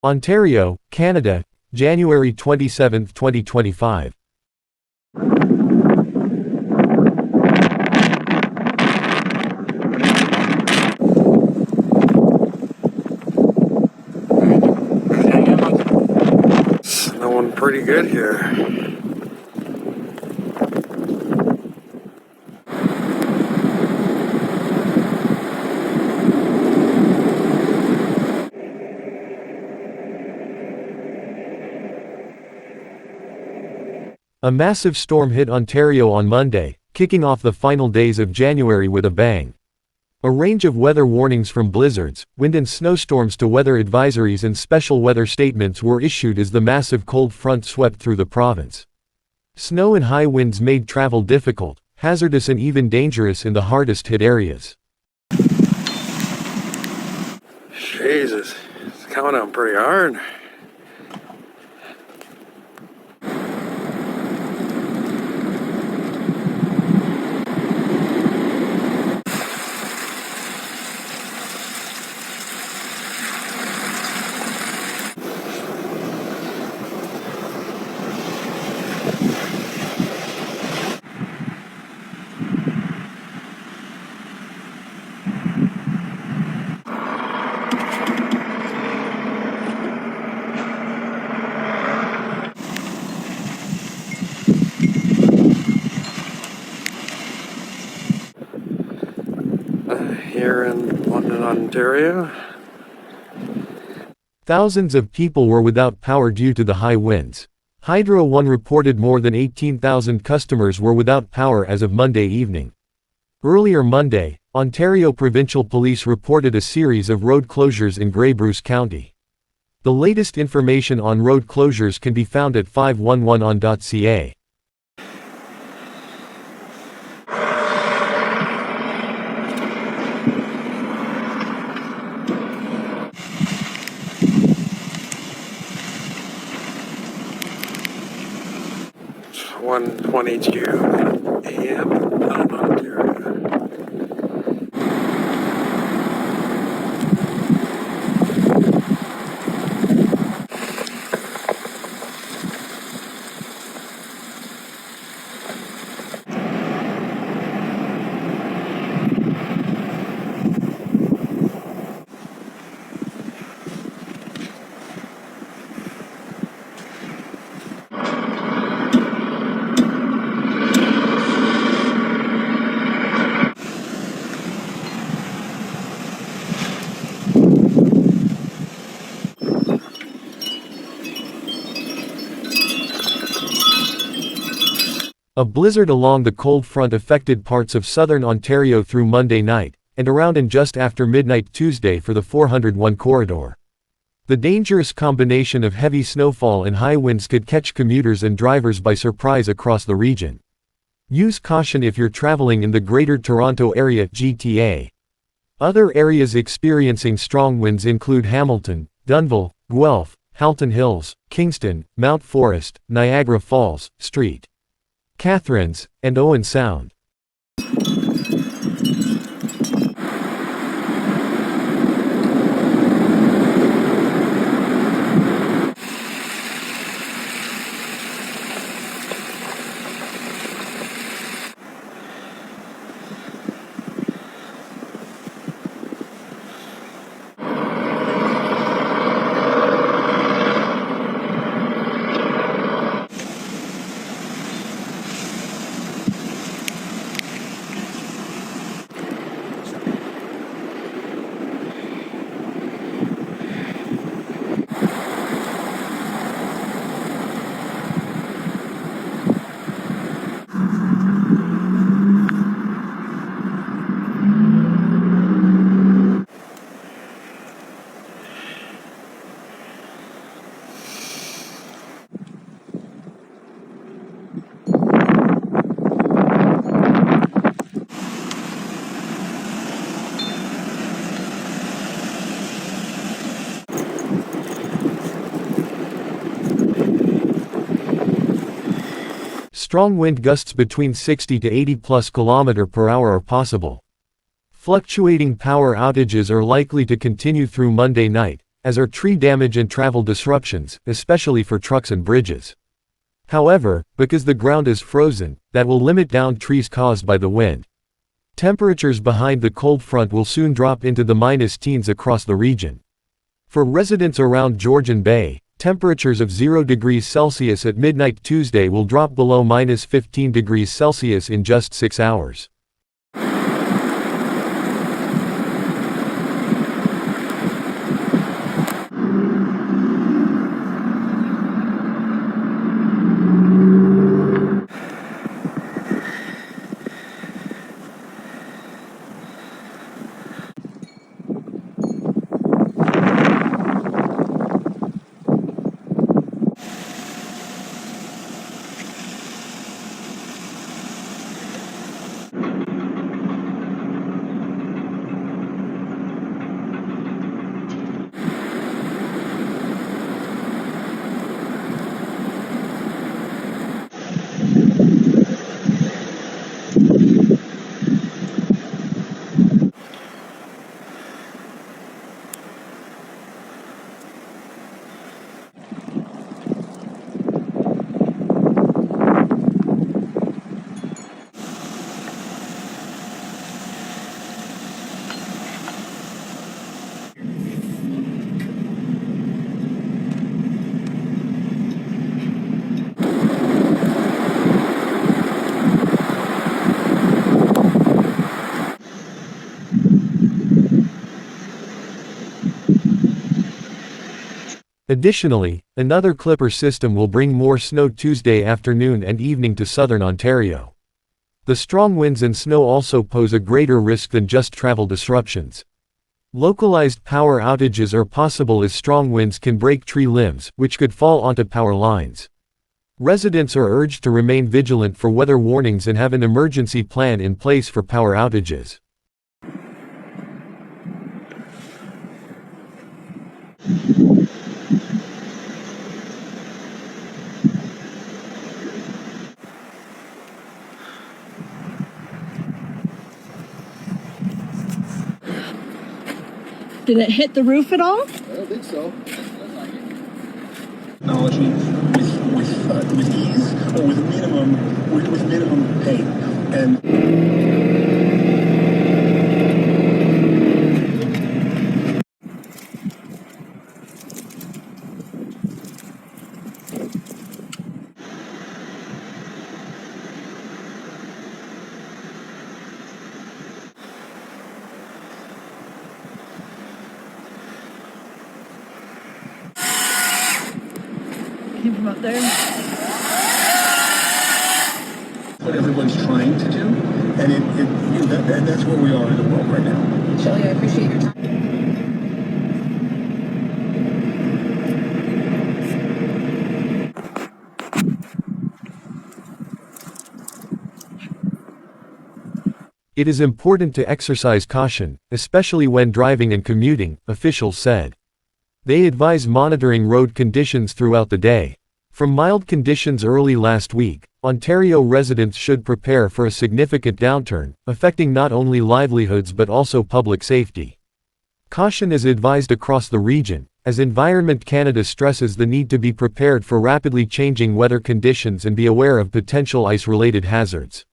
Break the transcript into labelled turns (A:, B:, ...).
A: Ontario, Canada, January 27, 2025.
B: Snowing pretty good here.
A: A massive storm hit Ontario on Monday, kicking off the final days of January with a bang. A range of weather warnings from blizzards, wind and snowstorms to weather advisories and special weather statements were issued as the massive cold front swept through the province. Snow and high winds made travel difficult, hazardous and even dangerous in the hardest hit areas.
B: Jesus, it's coming down pretty hard. Here in London, Ontario.
A: Thousands of people were without power due to the high winds. Hydro One reported more than 18,000 customers were without power as of Monday evening. Earlier Monday, Ontario Provincial Police reported a series of road closures in Grey Bruce County. The latest information on road closures can be found at 511on.ca.
B: It's 1:22 a.m. in Ontario.
A: A blizzard along the cold front affected parts of southern Ontario through Monday night, and around and just after midnight Tuesday for the 401 corridor. The dangerous combination of heavy snowfall and high winds could catch commuters and drivers by surprise across the region. Use caution if you're traveling in the Greater Toronto Area (GTA). Other areas experiencing strong winds include Hamilton, Dunnville, Guelph, Halton Hills, Kingston, Mount Forest, Niagara Falls, St. Catharines, and Owen Sound. Strong wind gusts between 60 to 80 plus km/h are possible. Fluctuating power outages are likely to continue through Monday night, as are tree damage and travel disruptions, especially for trucks and bridges. However, because the ground is frozen, that will limit downed trees caused by the wind. Temperatures behind the cold front will soon drop into the -teens across the region. For residents around Georgian Bay, temperatures of 0 degrees Celsius at midnight Tuesday will drop below -15 degrees Celsius in just 6 hours. Additionally, another clipper system will bring more snow Tuesday afternoon and evening to southern Ontario. The strong winds and snow also pose a greater risk than just travel disruptions. Localized power outages are possible as strong winds can break tree limbs, which could fall onto power lines. Residents are urged to remain vigilant for weather warnings and have an emergency plan in place for power outages.
C: Did it hit the roof at all?
B: I don't think so.
D: Technology with ease or with minimum pain. And
C: Came from up there.
D: what everyone's trying to do, and that's where we are in the world right now.
C: Shelly, I appreciate your time.
A: It is important to exercise caution, especially when driving and commuting, officials said. They advise monitoring road conditions throughout the day. From mild conditions early last week, Ontario residents should prepare for a significant downturn, affecting not only livelihoods but also public safety. Caution is advised across the region, as Environment Canada stresses the need to be prepared for rapidly changing weather conditions and be aware of potential ice-related hazards.